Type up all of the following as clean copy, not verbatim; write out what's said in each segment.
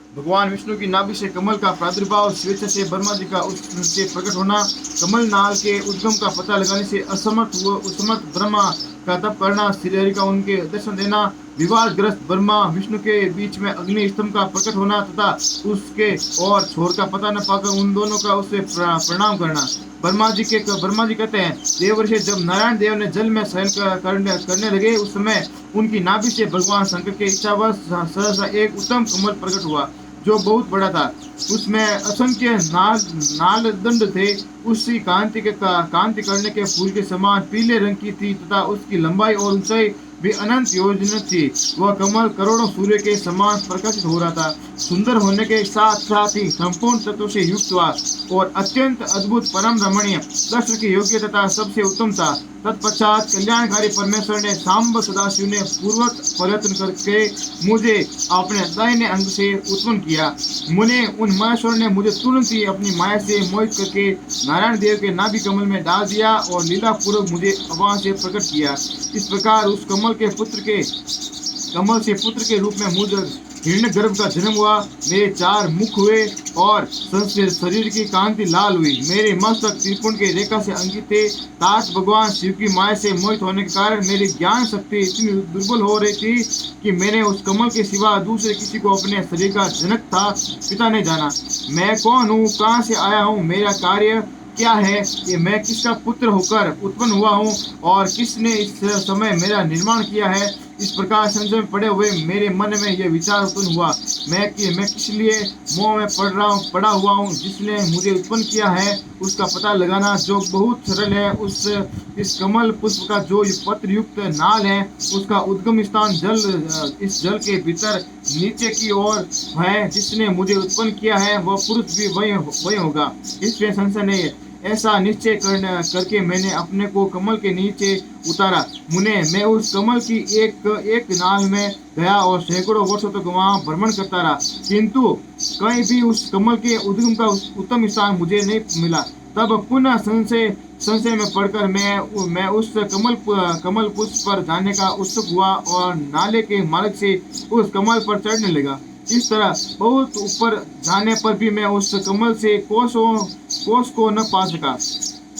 भगवान विष्णु की नाभि से कमल का प्रादुर्भाव, स्वेच्छा से ब्रह्मा जी का उससे प्रकट होना, कमल नाल के उद्गम का पता लगाने से असमर्थ ब्रह्मा का तप करना, श्री हरि का उनके दर्शन देना, विवादग्रस्त ब्रह्मा विष्णु के बीच में अग्नि स्तंभ का प्रकट होना तथा उसके और छोर का पता न पाकर उन दोनों का उससे प्रणाम करना। ब्रह्मा जी कहते हैं, देवर्षि जब नारायण देव ने जल में शयन करने लगे, उस समय उनकी नाभि से भगवान शंकर के इच्छावश सहसा एक उत्तम कमल प्रकट हुआ, जो बहुत बड़ा था। उसमें असंख्य नाल दंड थे। उसकी कांति करने के फूल के समान पीले रंग की थी तथा उसकी लंबाई और ऊंचाई भी अनंत योजना थी। वह कमल करोड़ों सूर्य के समान प्रकाशित हो रहा था। सुंदर होने के साथ साथ ही संपूर्ण तत्व से युक्त हुआ और अत्यंत अद्भुत परम रमणीय दर्शन के योग्य तथा सबसे उत्तम था। तत्पश्चात कल्याणकारी परमेश्वर ने सांब सदाशिव ने पूर्वक प्रयत्न करके मुझे अपने दाहिने अंग से उत्पन्न किया। मुने उन महेश्वर ने मुझे तुरंत ही अपनी माया से मोहित करके नारायण देव के नाभि कमल में डाल दिया और लीला पूर्वक मुझे वहां से प्रकट किया। इस प्रकार उस कमल से पुत्र के रूप में मुझ हिरण्य गर्भ का जन्म हुआ। मेरे 4 मुख हुए और शरीर की कांति लाल हुई। मेरे मस्तक त्रिपुण के रेखा से अंकित थे। तात भगवान शिव की माया से मोहित होने के कारण मेरी ज्ञान शक्ति इतनी दुर्बल हो रही थी कि मैंने उस कमल के सिवा दूसरे किसी को अपने शरीर का जनक था पिता नहीं जाना। मैं कौन हूँ, कहाँ से आया हूँ, मेरा कार्य क्या है, कि मैं किसका पुत्र होकर उत्पन्न हुआ हूँ और किसने इस समय मेरा निर्माण किया है। इस प्रकार संशय में पड़े हुए मेरे मन में यह विचार उत्पन्न हुआ, मैं किस लिए मोह में पड़ा हुआ हूँ। जिसने मुझे उत्पन्न किया है उसका पता लगाना जो बहुत सरल है। इस कमल पुष्प का जो पत्र युक्त नाल है, उसका उद्गम स्थान इस जल के भीतर नीचे की ओर है। जिसने मुझे उत्पन्न किया है वह पुरुष भी वही होगा, इसमें संशय नहीं है। ऐसा निश्चय करके मैंने अपने को कमल के नीचे उतारा। मुने, मैं उस कमल की एक नाल में गया और सैकड़ों वर्षों तक वहां भ्रमण करता रहा, किंतु कहीं भी उस कमल के उद्गम का उत्तम स्थान मुझे नहीं मिला। तब पुनः संशय में पड़कर मैं उस कमल पुष्प पर जाने का उत्सुक हुआ और नाले के मार्ग से उस कमल पर चढ़ने लगा। इस तरह बहुत ऊपर जाने पर भी मैं उस कमल से कोस को न पा सका।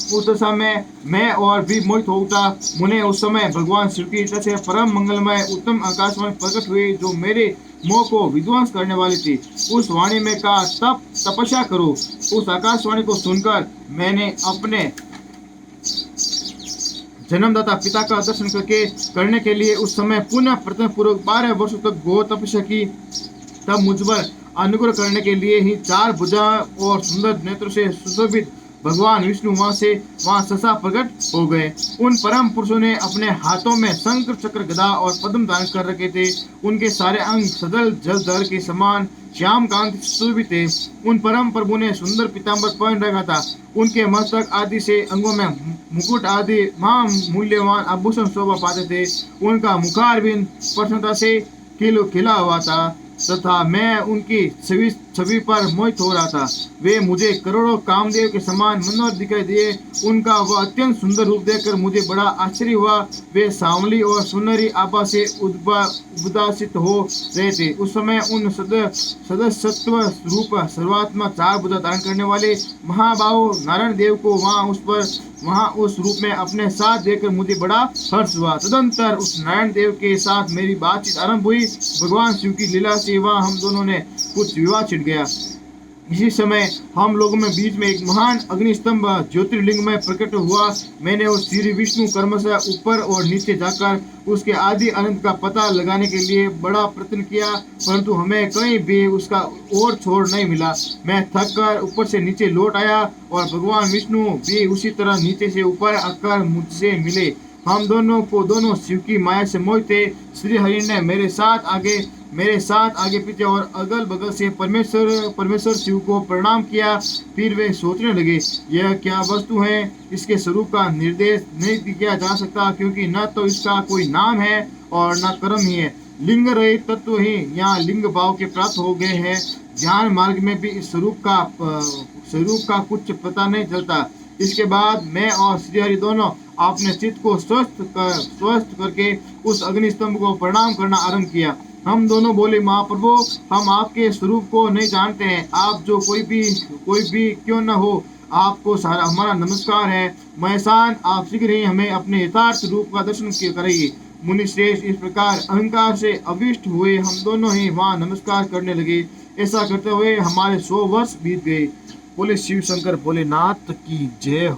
उस समय मैं और भी मोहित हो उठा। मुने, उस समय भगवान शिव की इच्छा से परम मंगलमय उत्तम आकाशवाणी प्रकट हुई, जो मेरे मोह को विध्वंस करने वाली थी। उस वाणी में कहा, तपस्या करो। उस आकाशवाणी को सुनकर मैंने अपने जन्मदाता पिता का दर्शन करने के लिए उस समय पुनः प्रथम पूर्वक 12 वर्षों तक घोर तपस्या की। तब मुझ पर अनुग्रह करने के लिए ही 4 भुजा और सुंदर नेत्रों से सुशोभित भगवान विष्णु वहां ससा प्रकट हो गए। उन परम पुरुषों ने अपने हाथों में शंख चक्र गदा और पद्म धारण कर रखे थे। उनके सारे अंग सदल जलधर के समान श्याम कांति सुशोभित थे। उन परम प्रभु ने सुंदर पीताम्बर पहन रखा था। उनके मस्तक आदि से अंगों में मुकुट आदि मूल्यवान आभूषण शोभा पाते थे। उनका मुखारविंद प्रसन्नता से खिला हुआ था तथा मैं उनकी छवि पर मोहित हो रहा था। वे मुझे करोड़ों कामदेव के समान मनोहर दिखाई दिए। उनका वह अत्यंत सुंदर रूप देखकर मुझे बड़ा आश्चर्य हुआ। वे सांवली और सुनहरी आभा से उदासित हो रहे थे। उस समय उन सदस्यत्व रूप सर्वात्मा 4 भुजा धारण करने वाले महाबाहु नारायण देव को वहां उस रूप में अपने साथ देखकर मुझे बड़ा हर्ष हुआ। तदंतर उस नारायण देव के साथ मेरी बातचीत आरंभ हुई। भगवान शिव की लीला से वहां हम दोनों ने कुछ विवाह छिड़ गया। इसी समय हम लोगों में बीच में एक महान अग्निस्तंभ ज्योतिर्लिंग में प्रकट हुआ। मैंने उस श्री विष्णु कर्म से ऊपर और नीचे जाकर उसके आदि अनंत का पता लगाने के लिए बड़ा प्रयत्न किया, परंतु हमें कहीं भी उसका और छोर नहीं मिला। मैं थक कर ऊपर से नीचे लौट आया और भगवान विष्णु भी उसी तरह नीचे से ऊपर आकर मुझसे मिले। हम दोनों शिव की माया से मोहित थे। श्री हरि ने मेरे साथ आगे पीछे और अगल बगल से परमेश्वर शिव को प्रणाम किया। फिर वे सोचने लगे, यह क्या वस्तु है। इसके स्वरूप का निर्देश नहीं किया जा सकता, क्योंकि न तो इसका कोई नाम है और न कर्म ही है। लिंग रहित तत्व ही यहाँ लिंग भाव के प्राप्त हो गए हैं। ध्यान मार्ग में भी इस स्वरूप का कुछ पता नहीं चलता। इसके बाद मैं और श्रीहरि दोनों अपने चित्त को स्वस्थ करके उस अग्निस्तंभ को प्रणाम करना आरंभ किया। हम दोनों बोले, महाप्रभु, हम आपके स्वरूप को नहीं जानते हैं। आप जो कोई भी क्यों न हो, आपको सारा हमारा नमस्कार है। महेशान, आप शीघ्र ही हमें अपने यथार्थ रूप का दर्शन कराइए। मुनि श्रेष्ठ, इस प्रकार अहंकार से अविष्ट हुए हम दोनों ही वहां नमस्कार करने लगे। ऐसा करते हुए हमारे 100 वर्ष बीत गए। बोले शिव शंकर भोलेनाथ की जय हो।